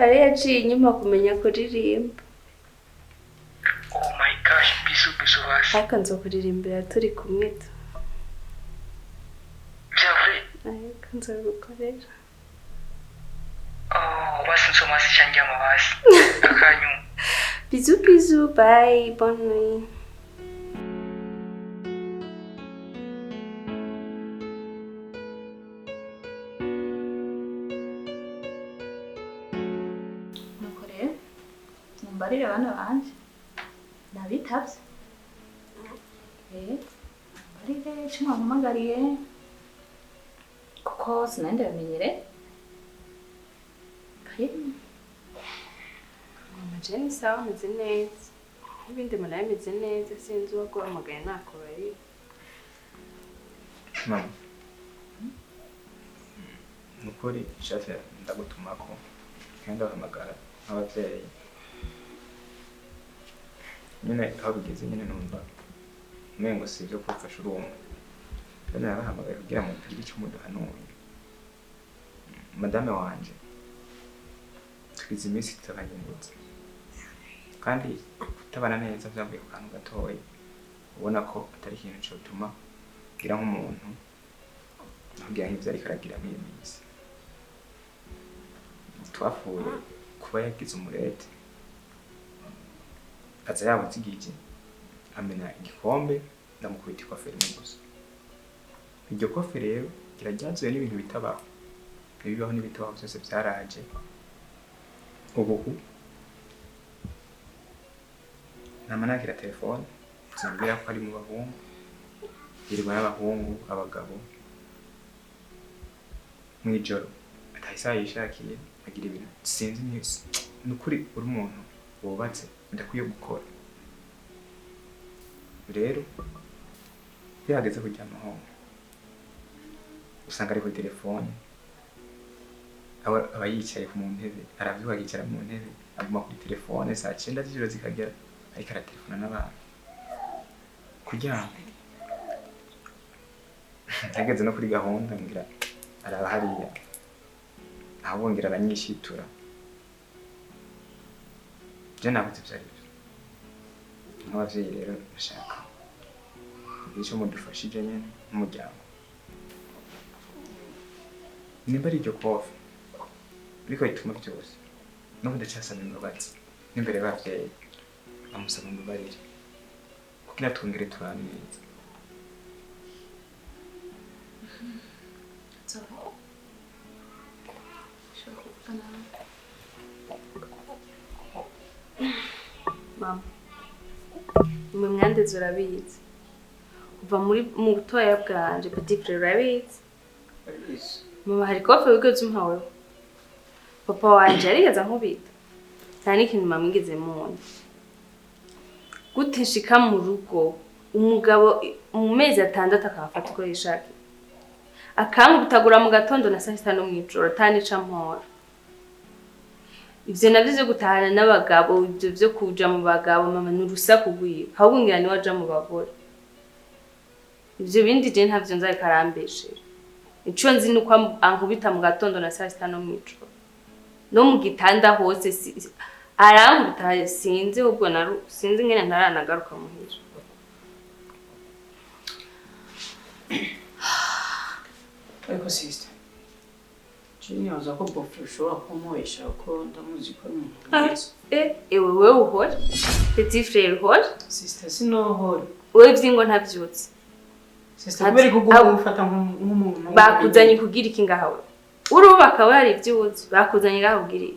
B: ari yaciye inyuma kumenya kuririmba
F: oh my gosh bisu basi
B: ariko nzokuririmbira turi kumwe
F: byavure
B: ariko nzogukorera
F: basi nsoma si chanjama basi akanyu
B: bisous bye bonne nuit
D: mukore mumbarire abana banje nabitavye mumbarire cyo mwampamagariye kuko sinandi bamenyere
B: Mama Jenny sawa meze neza ibindi mbona yameze neza sinzi uwo guhamagaye nakubari.
A: mama nukuri shafe ndagutumako kandi ahamagara abavyeyi nyine aho bigeze nyine numva umengo sivyo kwafasha urumwe kandi arahamagaye kugira ngo tugire icyo muduhanuye madame wanje twize iminsi tutabanyimutse kandi kutabana neza byavuye ku kantu gatoya ubona ko atari ikintu cyotuma gira nk'umuntu ntabwo yahivye ariko aragira muri iyo minsi twafuye kuba yagize umurete aza yabuzigije amena igikombe ndamukubita ikofe rimwe gusa iryo kofe rero kirajyazuye n'ibintu bitabaho ibibaho n'ibitabaho byose byaraje ubu namanakira telefone zimbwira ko ari mu bahungu yirirwa n'abahungu abagabo mw'ijoro atahise yishakiye agira ibintu sinzi neza nukuri uri umuntu wubatse ndakwiye gukora rero yageze kujyama home usanga ari kuri telefone aba yicaye mu ntebe aravyuka yicara mu ntebe aguma kuri telefone saa 9 z'ijoro zikagera ariko aratelefona n'abantu kuryama ageze no kuri gahunda ngira araba hariya aho ngira aranyishitura je nabuze vyari nk'abavyeyi rero bashaka icyo mudufashije nyene n'umuryango nimba ari iryo kofi ariko ituma byose no kudacasana imbabazi n'imbere y'abavyeyi bamusaba imbabarire kugira twongere turaneza
B: Mama mwe mwandeze urabizi kuva mu butoya bwanje petit frère urabizi mama hari kofe wigeze umpawe papa wanje yarigeze nkubita cyane ikintu mama ngeze mu gute nshika mu rugo umugabo mu mezi 6 akafata ko yishaka akankubitagura mu gatondo na saa 6 no mw'ijoro atanica mpora ivyo navyo byo gutahana n'abagabo ivyo byo kuja mu bagabo mama n'urusaku rwiwe ahubwo ngira ni waja mu bagore ivyo bindi je ntavyo nzaye karambeshera ico nzi nuko ankubita mu gatondo na saa 6 no mw'ijoro no mu gitanda hose arankubita sinzi ubwo sinzi ngene ntaranagaruka muhira
G: ariko sister Junior aza ko bofre ushobora kumuhesha ko ndamuzi ko ari umuntu
B: ewe wewe uhora petit frère uhora
G: sister sinohora
B: wewe vyingo ntavyutse
G: sister kubera ko gufata nk'umuntu
B: bakuzanye kugira iki ngahawe urubaka we hari ivyuzi bakuzanye ngaho kugira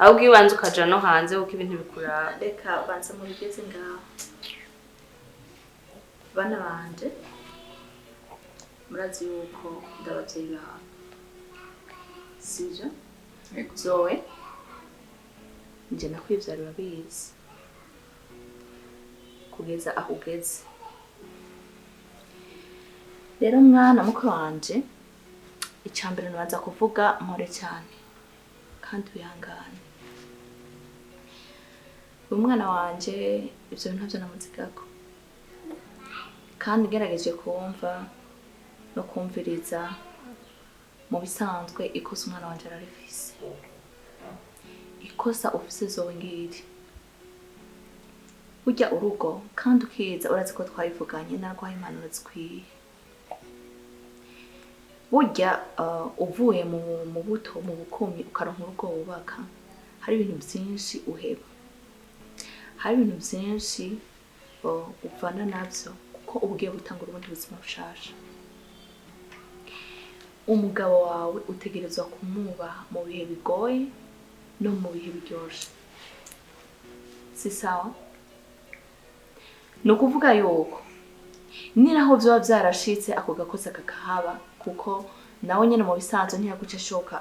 B: ahubwo ibanze ukaja no hanze uko ibintu bikuraba
D: reka banza mu bigeze ngaho bana banje murazi yuko ndabavyeyi bawe sivyo zoe nje nakwivyarira bizi kugeza aho ugeze rero mwana mukuru wanje icambere nabanza kuvuga mpore cyane kandi uyangane umwana wanje ivyo bintu navyo namuzigako kandi ngerageje kumva no kumviriza mu bisanzwe ikosa umwana wanje ararifise ikosa ufise zowe ngiri burya urugo kandi ukiza urazi ko twabivuganye narwaye impanuro zikwiye burya uvuye mu buto mu bukumi ukaronka urugo wubaka hari ibintu byinshi uheba hari ibintu byinshi uvana navyo kuko ubugiye gutangura ubundi buzima bushasha umugabo wawe utegerezwa kumubaha mu bihe bigoye no mu bihe biryoshe si sawa no kuvuga yuko niraho byo byarashitse ako gakoza kakahaba kuko nawe nyene mu bisanzwe ntiyaguce shoka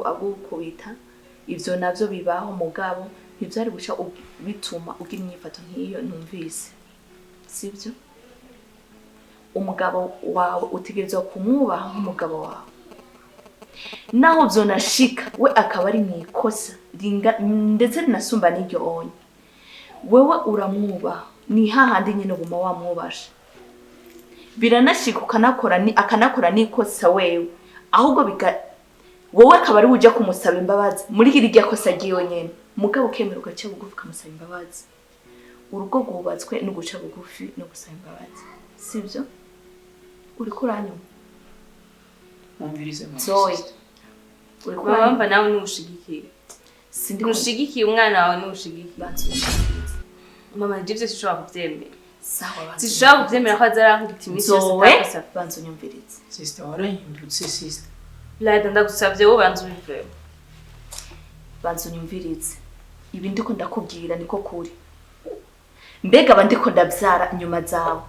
D: agukubita ivyo navyo bibaho mugabo ntivyari guca bituma ugira inyifato nk'iyo numvise, sibyo? Umugabo wawe utegerezwa kumwubaha nk'umugabo wawe, naho vyonashika we akaba ari mwikosa ndetse rinasumba n'iryo onye, wewe uramwubaha, ni hahandi nyine guma wamwubasha. Biranashika akanakora n'ikosa wewe, ahubwo wowe akaba ari uja kumusaba imbabazi muri iryo kosa giyo nyene, mugabo ukemera ugaca bugufi ukamusaba imbabazi. Urugo rwubatswe no guca bugufi no gusaba imbabazi, sibyo? Uriko uranyuma
G: Mwumvirize
D: Zoe, uriko
B: Wamba nawe nushigikiye.
D: Sindi
B: Nushigikiye umwana wawe nushigikiye.
D: bantu.
B: Mama ndivyo sishobora kuvyemera.
D: Sawa bantu.
B: Sishobora kuvyemera ko azarankubita imisi yose
D: Zoe,
B: atakosa.
D: bantu nyumvirize.
G: sister warahindutse sister.
B: Lada ndagusavye wowe banzu biveho.
D: Bantu nyumvirize. Ibi ndiko ndakubwira niko kuri. Mbega abandiko ndavyara inyuma zawe.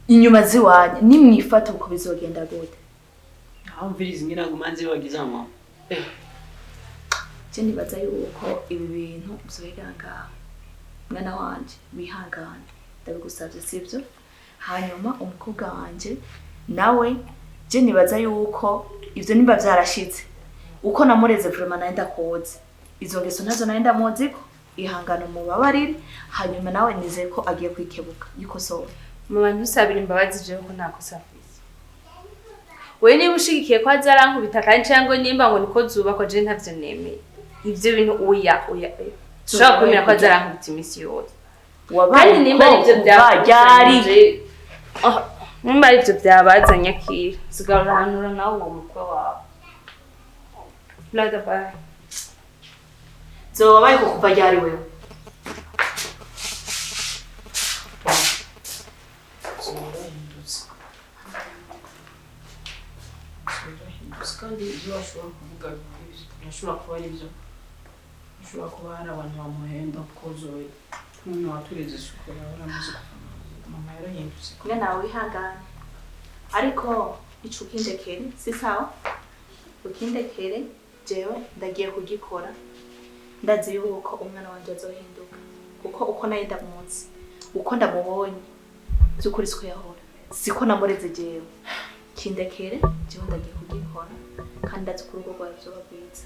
D: Inyuma ziwanye nimwifata uko bizogenda gute?
G: Mwumvirize ngira ngo manzi bagize amama.
D: Je nibaza yuko ibi bintu uzoyiranga mwana wanje wihangane, ndabigusavye sivyo? Hanyuma umukobwa wanje nawe je nibaza yuko ivyo nimba vyarashitse uko namureze vraiment naenda koze izo ngeso nazo naenda muziko ihangana mubabarire, hanyuma nawe nizeye ko agiye kwikebuka yuko so.
B: Mama ntusabire imbabazi jewe ko nakosa afise. Wewe niba ushigikiye ko azarankubita kandi cyangwa nimba ngo niko zubakwa je ntavyo nemeye. Ivyo bintu oya. Ushobora kwemera ko azarankubita imisi yose. Kandi nimba ivyo byari nimba ivyo byabazanye akira sigaranura nawe uwo mukwe wawe. Lada bye.
D: Zobaye ko kuva ryari wewe?
G: Kandi ibyo bashobora kuvuga bishobora kuba ari byo, bishobora kuba hari abantu bamuhemba kuko Zoe nk'umuntu watureze isuku yaramuzi mama yarahindutse.
D: Kumwe nawe wihangane, ariko ico ukindekere si sawa? Ukindekere jewe ndagiye kugikora, ndazi yuko umwana wanje azohinduka kuko uko naye ndamuzi, uko ndamubonye by'ukuri siko yahora, siko namureze jewe. Kindekere jewe ndagiye kugikora kandi ndazi ko urugo rwawe vyoba rwiza.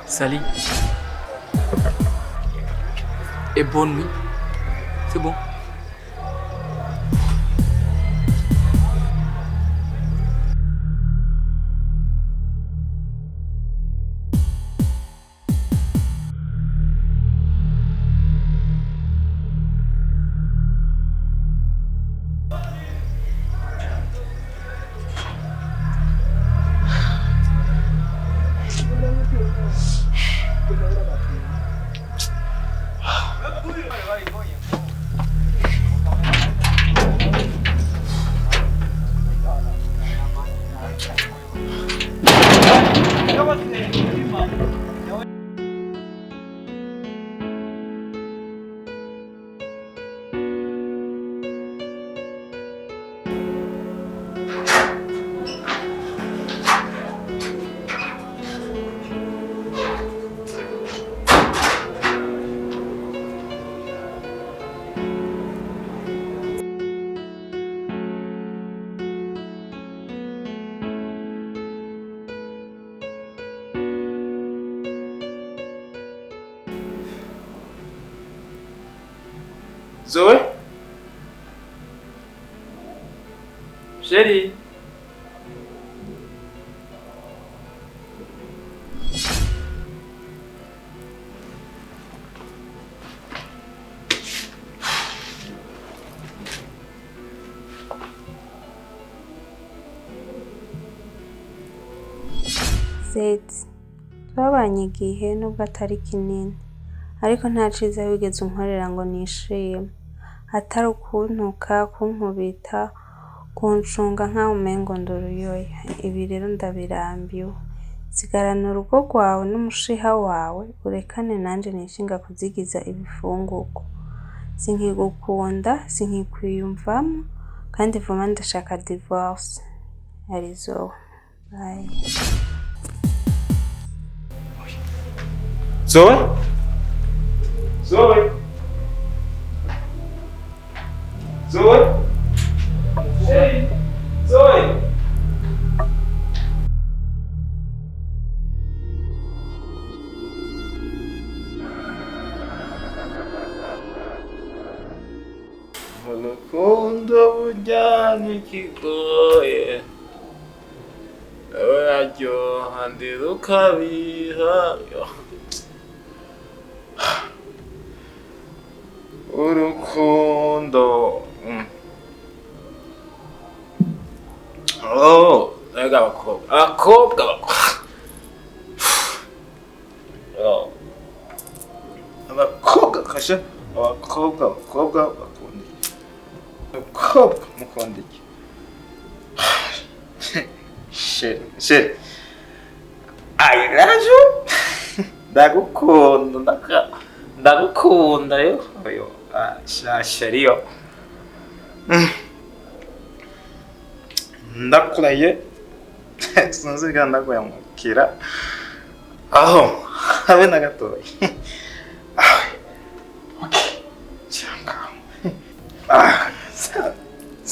E: Salut. Et bonne nuit. C'est bon.
C: Zoe? Chérie?
B: Zeti, twabanye igihe nubwo atari kinini, ariko nta ciza wigeze unkorera ngo nishime, atari ukuntuka, kunkubita, kuncunga nkaho umengo nduruyoya. Ibi rero ndabirambiwe. Sigarana urugo rwawe n'umushiha wawe, urekane nanje nishinga kuzigiza ibifungurwa. Sinkigukunda, sinkikwiyumvamo, kandi vuba ndashaka divorce. Arizo. Bye.
C: Zoe? Zoe? Zoe? Chérie? Zoe? Urukundo bujyana ikigoye uraryoha ndi rukabiha urukundo ega abakobwa kasha abakobwa bakunda abakobwa mukunda iki Chérie, I love you. Ndagukunda yo. Chérie yo. Ndakuraye. Sinzigera ndaguyamukira. Aho, habe na gatoya. Okay. Cyangwa. So.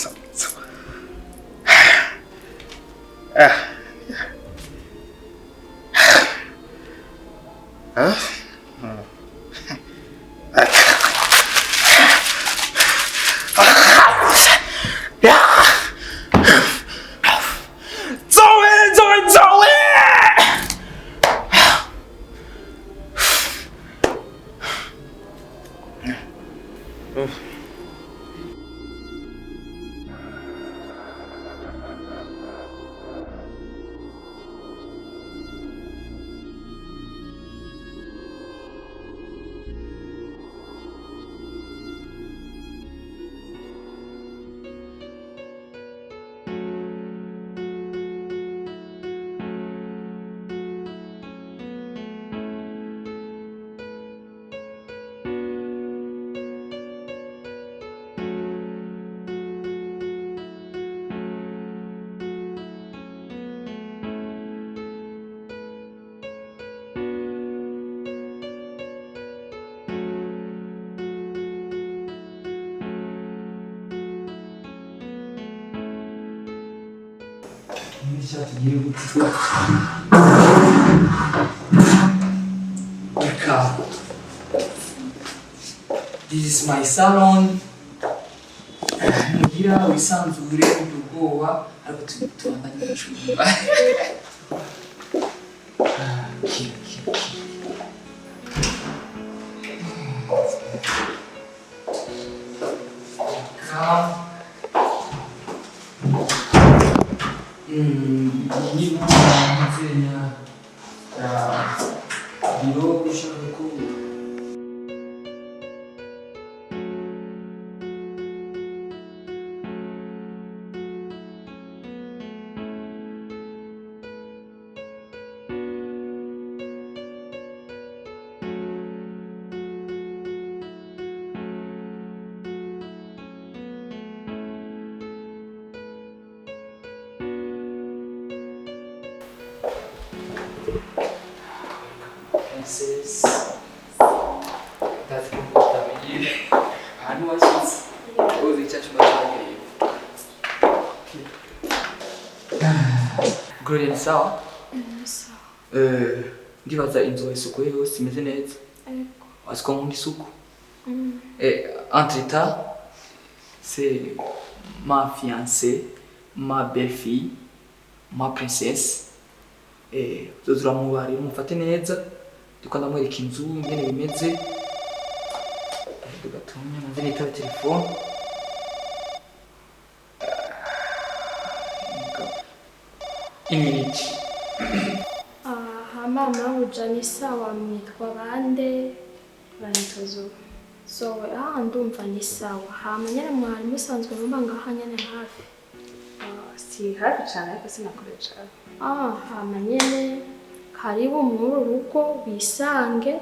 E: This is my salon. Mugira wisanzure ubwoba ariko tubandanye gucumba. Princess, that's good family. I know what's oh, the church Gloria sawa?
B: Sawa.
E: Ndibaza inzu isuku yose imeze neza.
B: Ariko
E: Asiko nkunda isuku. Et entre-temps, c'est ma fiancée, ma belle-fille, ma princesse. Et turamubari mufate neza. Ndiko ndamwereka inzu ingene bimeze. Tugatumye nanze nitaba telefone. Iminiti.
H: Mama ujani sawa mwitwa bande
B: Banitozo.
H: sowe ndumva ni sawa hama nyene mwari musanzwe mumba ngaha nyene hafi
B: Si hafi cyane ariko sinakure cyane.
H: hama nyene karibu muri rugo bisange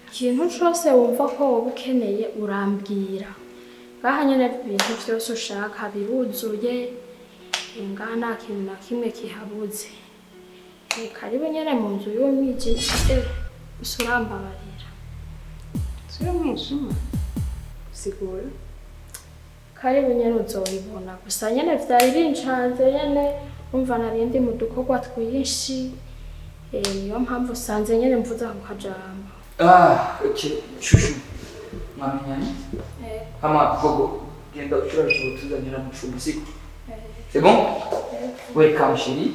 H: ikintu cose wumva ko wowe ukeneye urambwira ngaha nyene ibintu vyose ushaka biruzuye ngaha nta kintu na kimwe kihabuze karibu nyene mu nzu y'umwijima gusa urambabarira
B: Sio mwijima. Sigura.
H: karibu nyene uzobibona gusa nyene vyari bincanze nyene umva narindi mu dukorwa twinshi niyo mpamvu usanze nyene mvuza ku kajambo
E: Ok, chouchou. Mwamenyanye? Hama gogo, genda ushobora tuzanira mu cumbi siko? C'est bon? Welcome chérie.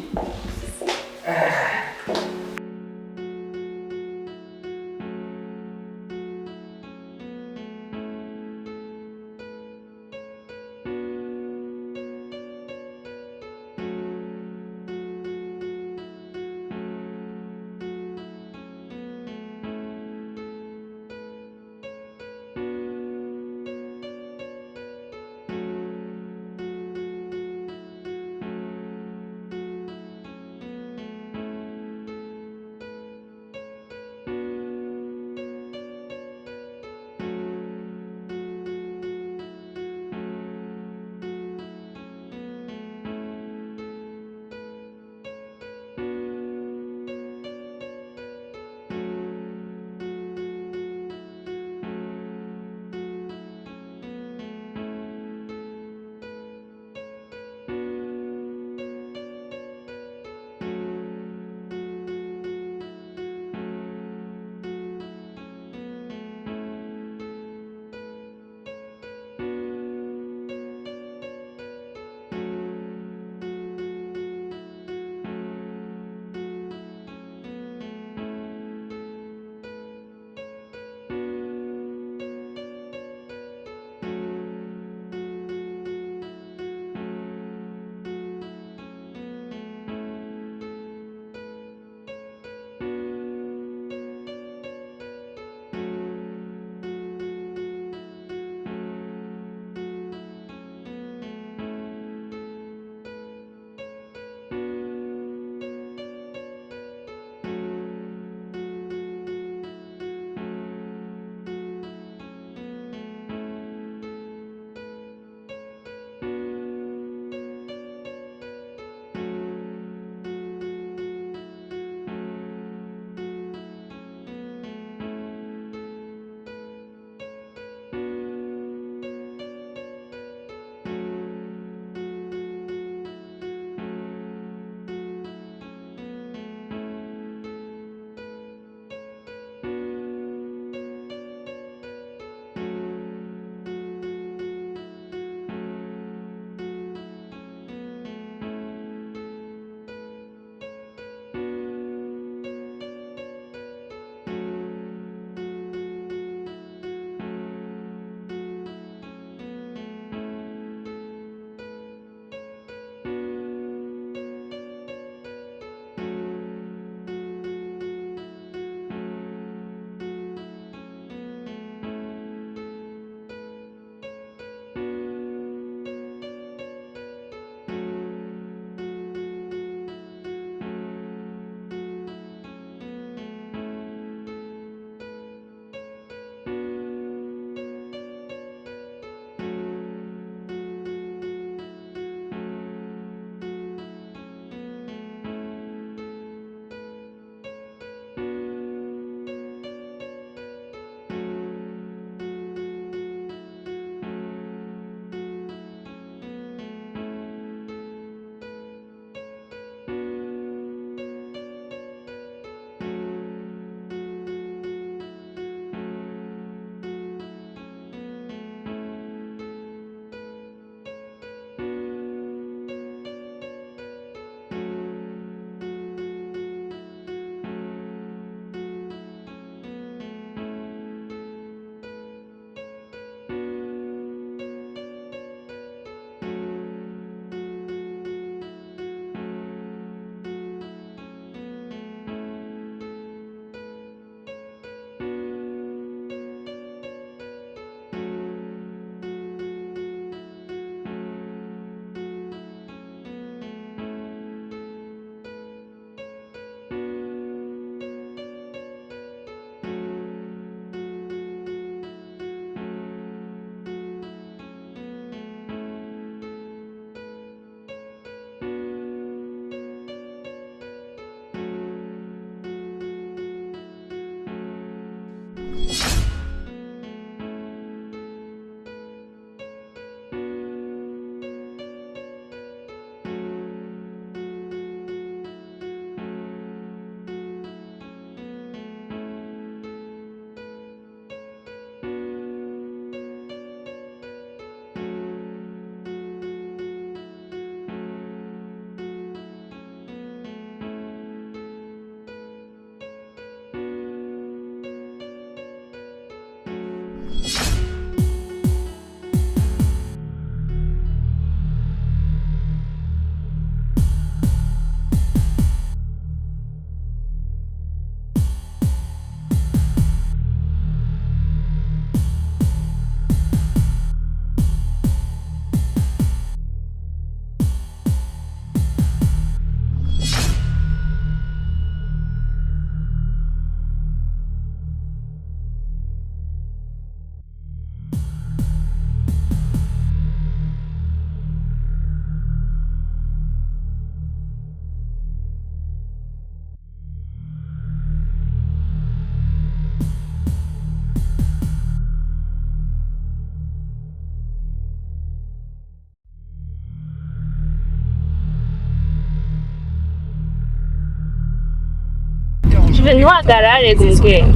I: ntiwagarare gumugeni